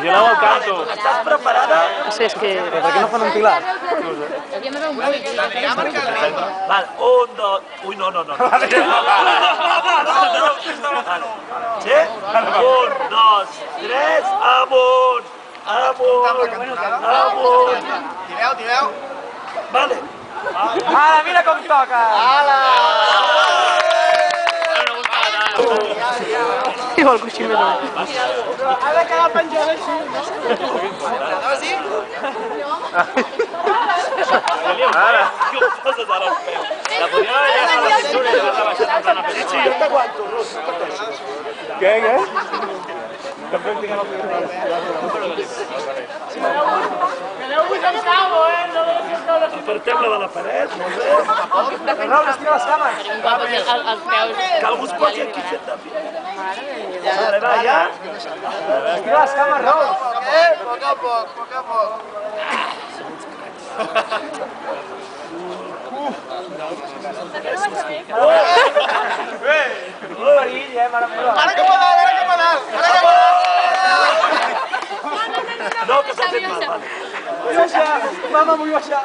Vigileu el canto. Estàs preparada? Sí, és que... Per què no fan un pilar? Val, un, dos... Ui, no. Sí? Un, dos, tres, amunt! Amunt! Tireu. Vale. Ara, mira com toca! Igual coixí més o menys. Ha de quedar penjada així. Ara. Què ho poses ara als peus? La podria haver llevat a la cintura i haver-la baixat en plana Sí, petita. jo t'aguanto, Rus, no pateixis. Què? Apartem-la de la paret, molt bé. Raül, estira les cames. Que algú es posi aquí fet de pie. Vale, va, ja. Estira les cames, Raül. Poc a poc. Perill, mare meva. Ara cap a dalt. No, que s'ha fet mal. Vull baixar. Mama, vull baixar.